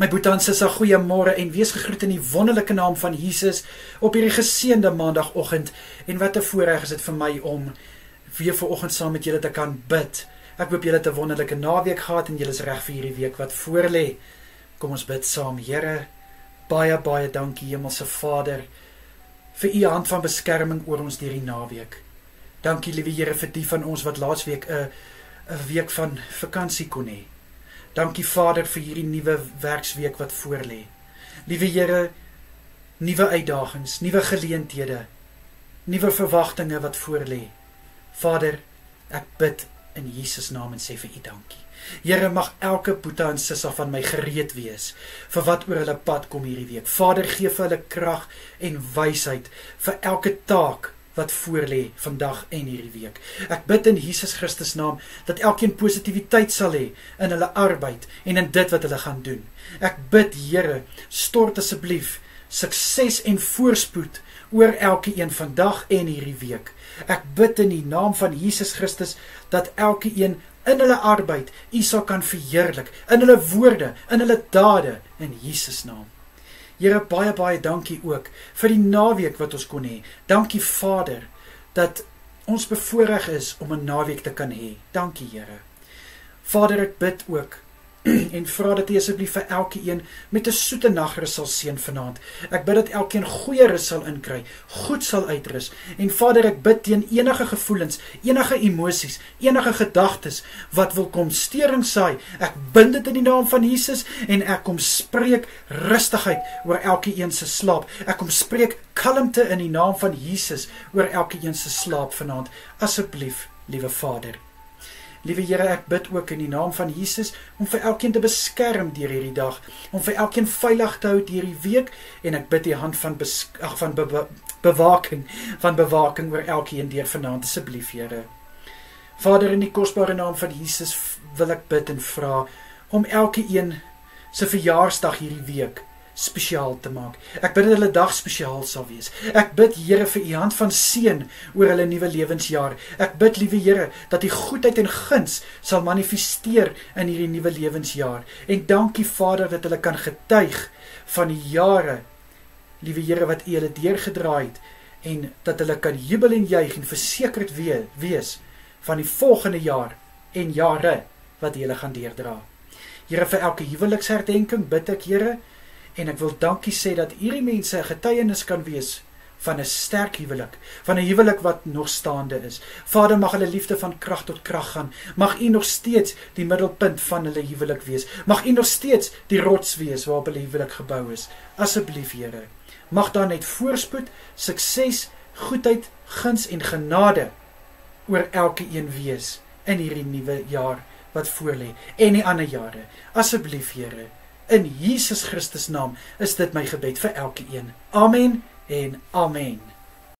My boetie en sissa, goeiemôre en wees gegroet in die wonderlike naam van Jesus op hierdie geseënde maandagoggend. En wat 'n voorreg is dit vir my om weer vanoggend saam met julle te kan bid. Ek hoop julle het 'n wonderlike naweek gehad en julle is reg vir hierdie week wat voorlê. Kom ons bid saam. Here, baie dankie Hemelse Vader vir u hand van beskerming oor ons deur die naweek. Dankie liewe Here vir die van ons wat laasweek 'n week van vakansie kon hê. Dankie Vader vir hierdie nuwe werksweek wat voorlê. Liewe Here, nuwe uitdagings, nuwe geleenthede, nuwe verwagtinge wat voorlê. Vader, ek bid in Jesus naam en sê vir u dankie. Here, mag elke boetie en sissa van my gereed wees vir wat oor hulle pad kom hierdie week. Vader, gee vir hulle krag en wysheid vir elke taak wat voorlê vandag en hierdie week. Ek bid in Jesus Christus naam dat elkeen positiwiteit sal hê in hulle arbeid en in dit wat hulle gaan doen. Ek bid, Here, stort asseblief sukses en voorspoed oor elke een vandag en hierdie week. Ek bid in die naam van Jesus Christus dat elke een in hulle arbeid u sal kan verheerlik, in hulle woorde, in hulle dade, in Jesus naam. Here, baie dankie ook vir die naweek wat ons kon hê. Dankie Vader, dat ons bevoorreg is om 'n naweek te kan hê. Dankie Here. Vader, ek bid ook en vra dat u asseblief vir elke een met 'n soete nagrus sal seën vanaand. Ek bid dat elkeen goeie rus sal inkry, goed sal uitrus. En Vader, ek bid teen enige gevoelens, enige emosies, enige gedagtes wat wil kom steuring saai. Ek bind dit in die naam van Jesus en ek kom spreek rustigheid oor elke een se slaap. Ek kom spreek kalmte in die naam van Jesus oor elke een se slaap vanaand. Asseblief, liewe Vader. Liewe Here, ek bid ook in die naam van Jesus om vir elkeen te beskerm deur hierdie dag, om vir elkeen veilig te hou deur die week, en ek bid die hand van bewaking oor elkeen deur vanaand, asseblief Here. Vader, in die kosbare naam van Jesus wil ek bid en vra om elke een se verjaarsdag hierdie week spesiaal te maak. Ek bid dat hulle dag spesiaal sal wees. Ek bid, Here, vir u hand van seën oor hulle nuwe lewensjaar. Ek bid, liewe Here, dat die goedheid en guns sal manifesteer in hierdie nuwe lewensjaar. En dankie Vader dat hulle kan getuig van die jare, liewe Here, wat u hulle deurgedraai het, en dat hulle kan jubel en juig en versekerd wees van die volgende jaar en jare wat hulle gaan deurdra. Here, vir elke huweliksherdenking bid ek, Here, en ek wil dankie sê dat hierdie mense 'n getuienis kan wees van 'n sterk huwelik, van 'n huwelik wat nog staande is. Vader, mag hulle liefde van krag tot krag gaan. Mag u nog steeds die middelpunt van hulle huwelik wees. Mag u nog steeds die rots wees waarop hulle huwelik gebou is. Asseblief, Here. Mag daar net voorspoed, sukses, goedheid, guns en genade oor elke een wees in hierdie nuwe jaar wat voorlê en die ander jare. Asseblief, Here. In Jesus Christus naam is dit my gebed vir elke een. Amen en amen.